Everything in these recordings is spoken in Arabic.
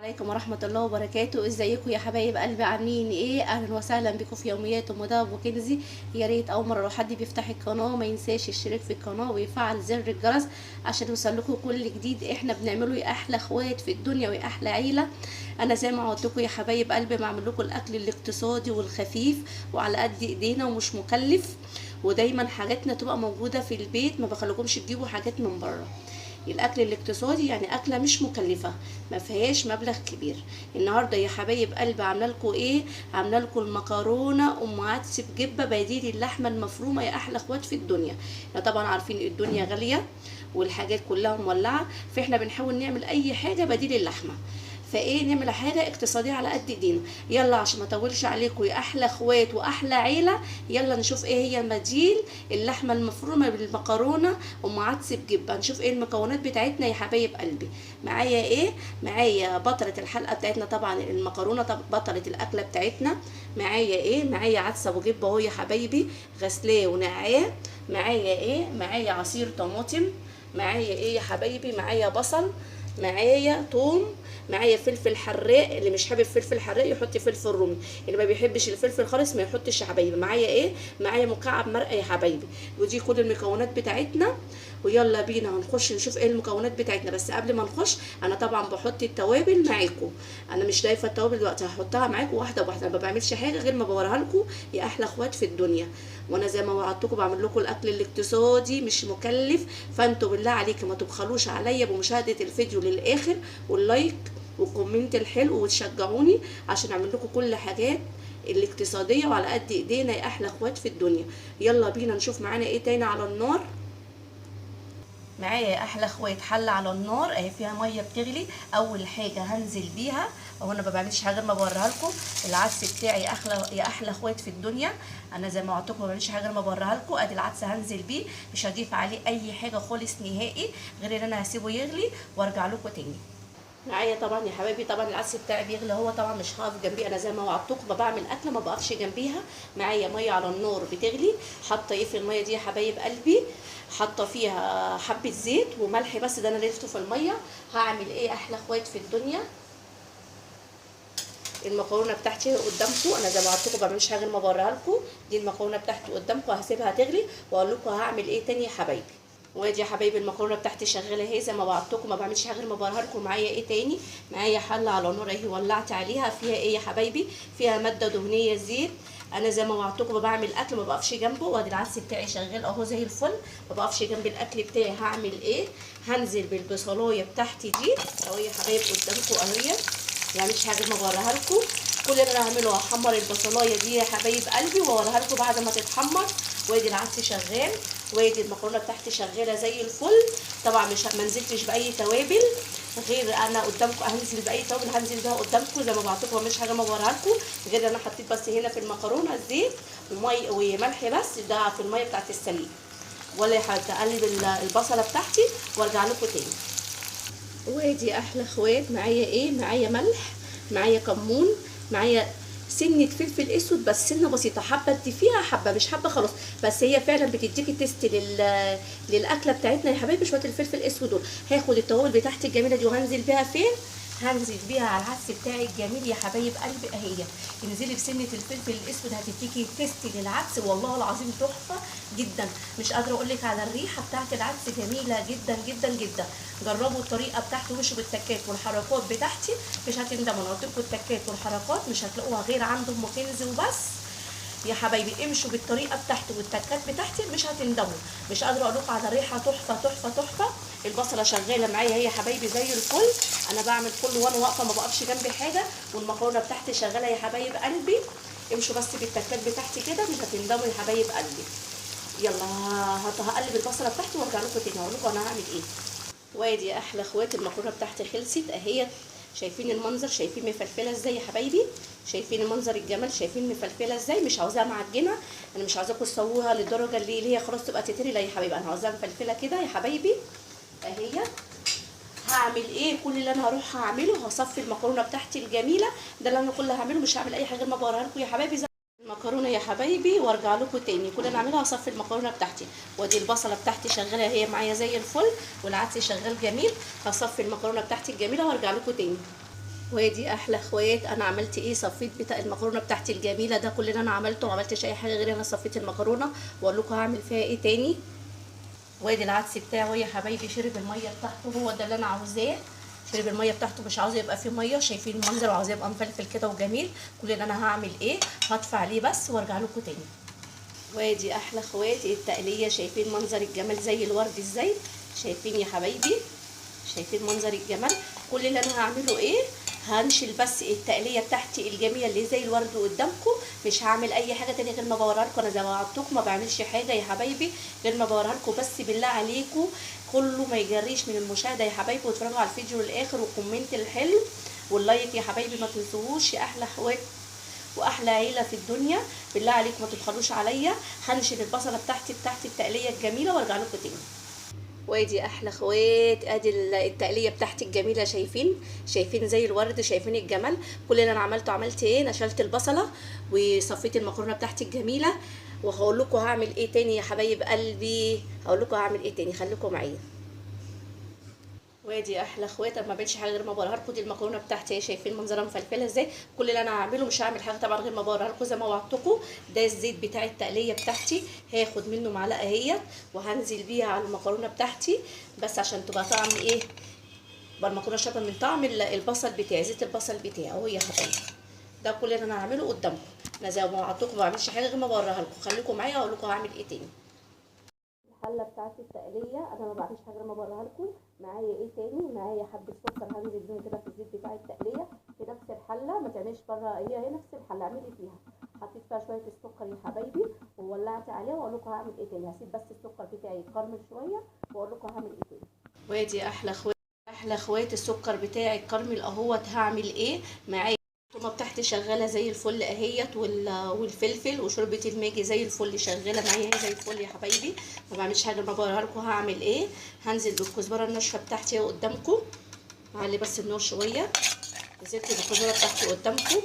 عليكم ورحمة الله وبركاته. ازيكم يا حبايب قلبي؟ عاملين ايه؟ اهلا وسهلا بكم في يوميات ام دهب وكنزي. يا ريت اول مرة لو حد بيفتح القناة ما ينساش يشترك في القناة ويفعل زر الجرس عشان يوصلكوا كل جديد احنا بنعمله. يا احلى اخوات في الدنيا ويا احلى عيلة. انا زي ما قلت لكم يا حبايب قلبي بعمل لكم الاكل الاقتصادي والخفيف وعلى قد ايدينا ومش مكلف، ودايما حاجاتنا تبقى موجودة في البيت، ما بخليكمش تجيبوا حاجات من بره. الاكل الاقتصادي يعني اكله مش مكلفه، ما فيهاش مبلغ كبير. النهارده يا حبايب قلبي عامله لكم ايه؟ عامله لكم المكرونه ام عدس بجبه بديل اللحمه المفرومه. يا احلى اخوات في الدنيا. احنا طبعا عارفين الدنيا غاليه والحاجات كلها مولعه، فاحنا بنحاول نعمل اي حاجه بديل اللحمه. فايه نعمل حاجه اقتصاديه على قد ايدينا. يلا عشان ما اطولش عليكم يا احلى اخوات واحلى عيله، يلا نشوف ايه هي بديل اللحمه المفرومه بالمكرونه ام عدس بجبه. نشوف ايه المكونات بتاعتنا يا حبايب قلبي. معايا ايه؟ معايا بطله الحلقه بتاعتنا، طبعا المكرونه بطله الاكله بتاعتنا. معايا ايه؟ معايا عدس ابو جبه اهو يا حبايبي، غسلاه ونقعاه. معايا ايه؟ معايا عصير طماطم. معايا ايه يا حبايبي؟ معايا بصل، معايا توم، معايا فلفل حراق. اللي مش حابب فلفل حراق يحط فلفل رومي، اللي ما بيحبش الفلفل خالص ما يحطش يا حبايبي. معايا ايه؟ معايا مكعب مرقه يا حبايبي. ودي كل المكونات بتاعتنا. ويلا بينا هنخش نشوف ايه المكونات بتاعتنا. بس قبل ما نخش انا طبعا بحط التوابل معاكم، انا مش ضايفه التوابل دلوقتي، هحطها معاكم واحده بواحده. انا ما بعملش حاجه غير ما بوريها لكم يا احلى اخوات في الدنيا. وانا زي ما وعدتكم بعمل لكم الاكل الاقتصادي مش مكلف، فانتوا بالله عليكم ما تبخلوش عليا بمشاهده الفيديو للاخر واللايك والكومنت الحلو وتشجعوني عشان اعمل لكم كل حاجات الاقتصاديه وعلى قد ايدينا يا احلى اخوات في الدنيا. يلا بينا نشوف معانا ايه تاني على النار. معايا يا احلى اخوات حله على النار اهي فيها ميه بتغلي. اول حاجه هنزل بيها، او انا ما بعملش حاجه غير ما بوريها لكم، العدس بتاعي يا احلى اخوات في الدنيا. انا زي ما قلت ما بعملش حاجه غير ما بوريها لكم. ادي العدس هنزل بيه، مش هضيف عليه اي حاجه خالص نهائي غير ان انا هسيبه يغلي وارجع لكم تاني. معايا طبعا يا حبايبي طبعا العدس بتاعي بيغلي، هو طبعا مش هقف جنبيه، انا زي ما وعدتكم بعمل اكله ما بقفش جنبيها. معايا ميه على النار بتغلي، حاطه ايه في الميه دي يا حبايب قلبي؟ حاطه فيها حبه زيت وملح بس، ده انا لفته في الميه. هعمل ايه احلى اخوات في الدنيا؟ المكرونه بتاعتي قدامكم، انا زي ما قلت لكم ما بعملش حاجه غير ما بوريها لكم. دي المكرونه بتاعتي قدامكم، هسيبها تغلي واقول لكم هعمل ايه تاني يا حبايبي. وادي يا حبايبي المكرونه بتاعتي شغاله اهي زي ما وعدتكم ما بعملش حاجه غير ما بوريها لكم. معايا ايه تاني؟ معايا حله على نار اهي ولعت عليها، فيها ايه يا حبايبي؟ فيها ماده دهنيه زيت. انا زي ما وعدتكم بعمل اكل ما بقفش جنبه. وادي العدس بتاعي شغال اهو زي الفل، ما بقفش جنب الاكل بتاعي. هعمل ايه؟ هنزل بالبصلايه بتاعتي دي اهو يا حبايب قدامكم اهي، يعني مش حاجه ما بوريها لكم. كل اللي انا هعمله هحمر البصلايه دي يا حبايب قلبي واوريها لكم بعد ما تتحمر. وادي العدس شغال، وادي المكرونه بتاعتي شغاله زي الفل. طبعا مش ما نزلتش باي توابل غير انا قدامكم، هنزل باي توابل هنزل بيها قدامكم زي ما بعتكم، مش حاجه ما بوريها لكم غير انا حطيت بس هنا في المكرونه زيت ومي وملح بس، ده في الميه بتاعت السليق. ولا هقلب البصله بتاعتي وارجع لكم تاني. وادي احلى اخوات معايا ايه؟ معايا ملح، معايا كمون، معايا سنه فلفل اسود بس سنه بسيطه، حبه تضيفيها حبه مش حبه خلاص، بس هي فعلا بتديكي تيست للاكله بتاعتنا يا حبايبي. شويه الفلفل الاسود دول. هاخد التوابل بتاعتي الجميله دي وهنزل بيها فين؟ هنزل بيها على العدس بتاعي الجميل يا حبايب قلبي اهي. انزلي بسنه الفلفل الاسود هتديكي تيست للعدس والله العظيم تحفه جدا. مش قادره اقول لك على الريحه بتاعت العدس جميله جدا جدا جدا. جربوا الطريقه بتاعتي ومشوا بالتكات والحركات بتاعتي مش هتندموا. انا قلت لكم التكات والحركات مش هتلاقوها غير عند ام كنز وبس يا حبايبي. امشوا بالطريقه بتاعتي والتكات بتاعتي مش هتندموا. مش قادره اقول لكم على الريحه تحفه تحفه تحفه. البصله شغاله معايا هي يا حبايبي زي الفل. انا بعمل كل وانا واقفه ما بقفش جنبي حاجه. والمكرونه بتاعتي شغاله يا حبايب قلبي. امشوا بس بالتكات بتاعتي كده مش هتندموا يا حبايب قلبي. يلا هقلب البصله بتاعتي وارجع لكم تاني هقول لكم انا هعمل ايه. وادي يا احلى اخوات المكرونه بتاعتي خلصت اهي. شايفين المنظر؟ شايفين مفلفله ازاي يا حبايبي؟ شايفين المنظر الجمال؟ شايفين مفلفله ازاي؟ مش عاوزاها معجنه، انا مش عاوزاكم تسووها للدرجه اللي هي خلاص تبقى تتري، لا يا حبايبي انا عاوزاها مفلفله كده يا حبايبي اهي. هعمل ايه؟ كل اللي انا هروح هعمله هصفي المكرونه بتاعتي الجميله، ده اللي انا كل اللي هعمله. مش هعمل اي حاجه غير ما بوريها لكم يا حبايبي زي المكرونه يا حبايبي وارجع لكم تاني. كل اللي انا هعمله هصفي المكرونه بتاعتي. وادي البصله بتاعتي شغاله هي معايا زي الفل، والعدس شغال جميل. هصفي المكرونه بتاعتي الجميله وارجع لكم تاني. وادي احلى اخوات، انا عملت ايه، صفيت بتاع المكرونه بتاعتي الجميله، ده كل اللي انا عملته، ما عملتش اي حاجه غير انا صفيت المكرونه، واقول لكم هعمل فيها ايه تاني. وادي العدس بتاعه يا حبايبي شرب الميه بتاعته، هو ده اللي انا عاوزاه، شرب الميه بتاعته، مش عاوزه يبقى فيه ميه، شايفين المنظر، وعاوزاه يبقى مفلفل كده وجميل. كل اللي انا هعمل ايه، هطفي عليه بس وارجع لكم تاني. وادي احلى اخواتي التقليه، شايفين منظر الجمال زي الورد ازاي، شايفين يا حبايبي، شايفين منظر الجمال. كل اللي انا هعمله ايه، هنشل بس التقليه بتاعتي الجميله اللي زي الورد قدامكم، مش هعمل اي حاجه تانية غير ما بوريها لكم. انا زي ما وعدتكم ما بعملش حاجه يا حبايبي غير ما بوريها لكم، بس بالله عليكم كله ما يجريش من المشاهده يا حبايبي، واتفرجوا على الفيديو للاخر وكومنت الحلو واللايك يا حبايبي، ما تنسوهوش يا احلى اخوات واحلى عيله في الدنيا. بالله عليكم ما تبخلوش عليا. هنشيل البصله بتاعت التقليه الجميله وارجع لكم تاني. وادي احلى اخوات، ادي التقليه بتاعتي الجميله، شايفين زي الورد، شايفين الجمال. كل اللي انا عملته، عملت ايه، نشلت البصله وصفيت المكرونه بتاعتي الجميله، وهقول لكم هعمل ايه تاني يا حبايب قلبي، هقول لكم هعمل ايه تاني، خليكم معايا. وادي احلى اخوات، ما بقتش حاجه غير ما بوريها لكم، دي المكرونه بتاعتي، شايفين منظرها مفلفله ازاي. كل اللي انا هعمله، مش هعمل حاجه طبعا غير ما بوريها لكم زي ما وعدتكم. ده الزيت بتاع التقليه بتاعتي، هاخد منه معلقه اهيت وهنزل بيها على المكرونه بتاعتي، بس عشان تبقى طعم ايه، يبقى المكرونه شبه من طعم البصل بتاعي، زيت البصل بتاعي اهو يا حبايبي. ده كل اللي انا هعمله قدامكم، انا زي ما وعدتكم ما بعملش حاجه غير ما بوريها لكم، خليكم معايا واقول لكم هعمل ايه تاني. الحله بتاعتي التقليه انا ما بعملش حاجه غير ما بوريها لكم. معايا ايه تاني، معايا حبه سكر هنزل بيهم كده في الزيت بتاع التقليه في نفس الحله، ما تعملش بره، هي نفس الحله اعملي فيها. حطيت فيها شويه السكر يا حبايبي وولعت عليها، واقول لكم هعمل ايه تاني، هسيب بس السكر بتاعي يتكرمل شويه واقول لكم هعمل ايه تاني. وادي احلى اخوات السكر بتاعي الكرمل اهوت، هعمل ايه، معايا الثومه بتاعتي شغاله زي الفل اهيت، والفلفل وشوربه الماجي زي الفل شغاله معايا زي الفل يا حبايبي، ما بعملش حاجه ما بوريها لكم. هعمل ايه، هنزل بالكزبره الناشفه بتاعتي اهو قدامكم، هعلي بس النار شويه، نزلت بالكزبره بتاعتي قدامكم،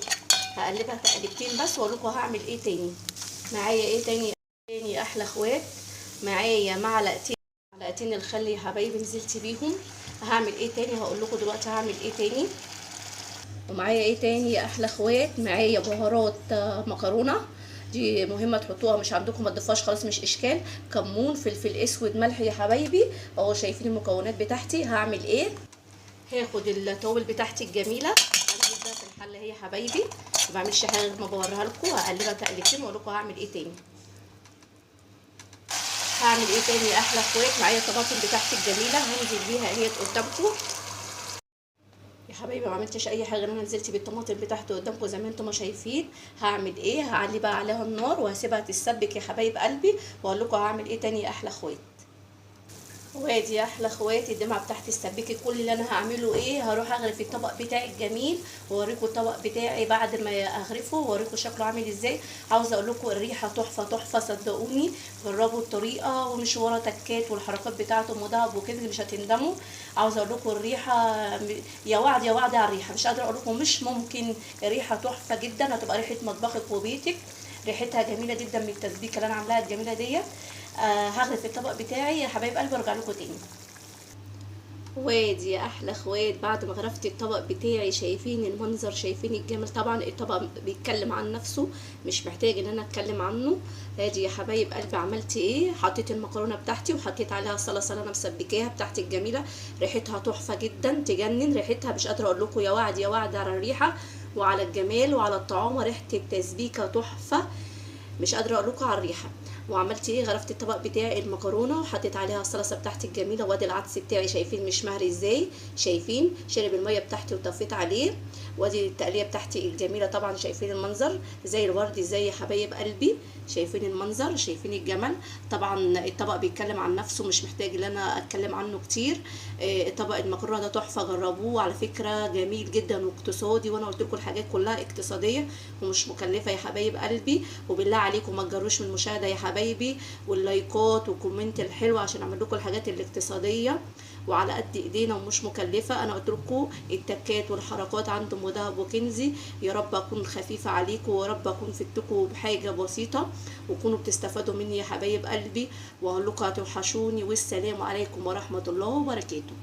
هقلبها تقلبتين بس واقول لكم هعمل ايه تاني. معايا ايه تاني احلى اخوات، معايا معلقتين الخل يا حبايبي نزلت بيهم. هعمل ايه تاني، هقول لكم دلوقتي هعمل ايه تاني. ومعايا ايه تاني يا احلى اخوات، معايا بهارات مكرونه، دي مهمه تحطوها، مش عندكم ما تضيفوهاش خلاص مش اشكال. كمون، فلفل اسود، ملح يا حبايبي اهو، شايفين المكونات بتاعتي. هعمل ايه، هاخد التوابل بتاعتي الجميله هنزل بيها في الحله اهي يا حبايبي، ما بعملش حاجه غير ما بوريها لكم، هقلبها تقلبتين واقول لكم هعمل ايه تاني. هعمل ايه تاني يا احلى اخوات، معايا الطماطم بتاعتي الجميله هنزل بيها اهي قدامكم يا حبايبي، ما عملتش اي حاجه غير انا نزلت بالطماطم بتاعتي قدامكم زي ما انتم ما شايفين. هعمل ايه، هعلي بقى عليها النار وهسيبها تتسبك يا حبايب قلبي، واقول لكم هعمل ايه تاني يا احلى اخوات. وادي يا احلى اخواتي الدمعه بتاعتي استبكت. كل اللي انا هعمله ايه، هروح اغرف الطبق بتاعي الجميل واوريكم الطبق بتاعي بعد ما اغرفه واوريكم شكله عامل ازاي. عاوزه اقول لكم الريحه تحفه تحفه، صدقوني جربوا الطريقه ومش ورا تكات والحركات بتاعته مدهب وكده، مش هتندموا. عاوزه اقول لكم الريحه يا وعد يا وعد على الريحه، مش قادره اقول لكم مش ممكن، الريحه تحفه جدا، هتبقى ريحه مطبخك وبيتك، ريحتها جميله جدا من التسبيكه اللي انا عاملاها الجميله ديت. هغرف الطبق بتاعي يا حبايب قلبي وارجع لكم تاني. وادي يا احلى اخوات بعد ما غرفت الطبق بتاعي، شايفين المنظر، شايفين الجمال، طبعا الطبق بيتكلم عن نفسه مش محتاج ان انا اتكلم عنه. ادي يا حبايب قلبي عملت ايه، حطيت المكرونه بتاعتي وحطيت عليها الصلصه اللي انا مسبكاها بتاعتي الجميله، ريحتها تحفه جدا تجنن، ريحتها مش قادره اقول لكم، يا وعد يا وعد على الريحه وعلى الجمال وعلى الطعام، ريحه التسبيكه تحفه، مش قادره اقول لكم على الريحه. وعملت ايه، غرفت الطبق بتاعي المكرونه وحطيت عليها الصلصه بتاعتي الجميله، وادي العدس بتاعي شايفين مش مهري ازاي، شايفين شرب الميه بتاعتي وطفيت عليه، وادي التقليه بتاعتي الجميله، طبعا شايفين المنظر زي الورد زي يا حبايب قلبي، شايفين المنظر شايفين الجمال. طبعا الطبق بيتكلم عن نفسه مش محتاج ان انا اتكلم عنه كتير. طبق المكرونه ده تحفه، جربوه على فكره جميل جدا واقتصادي، وانا قلت لكم الحاجات كلها اقتصاديه ومش مكلفه يا حبايب قلبي. وبالله عليكم ما تجروش من المشاهده يا حبايبي، واللايكات والكومنت الحلو عشان اعمل لكم الحاجات الاقتصاديه وعلى قد ايدينا ومش مكلفه. انا قلت لكم التكات والحركات عند ام دهب وكنزي، يا رب اكون خفيفه عليكم ويا رب اكون فدتكم بحاجه بسيطه وكونوا بتستفادوا مني يا حبايب قلبي، واقول لكم هتوحشوني، والسلام عليكم ورحمه الله وبركاته.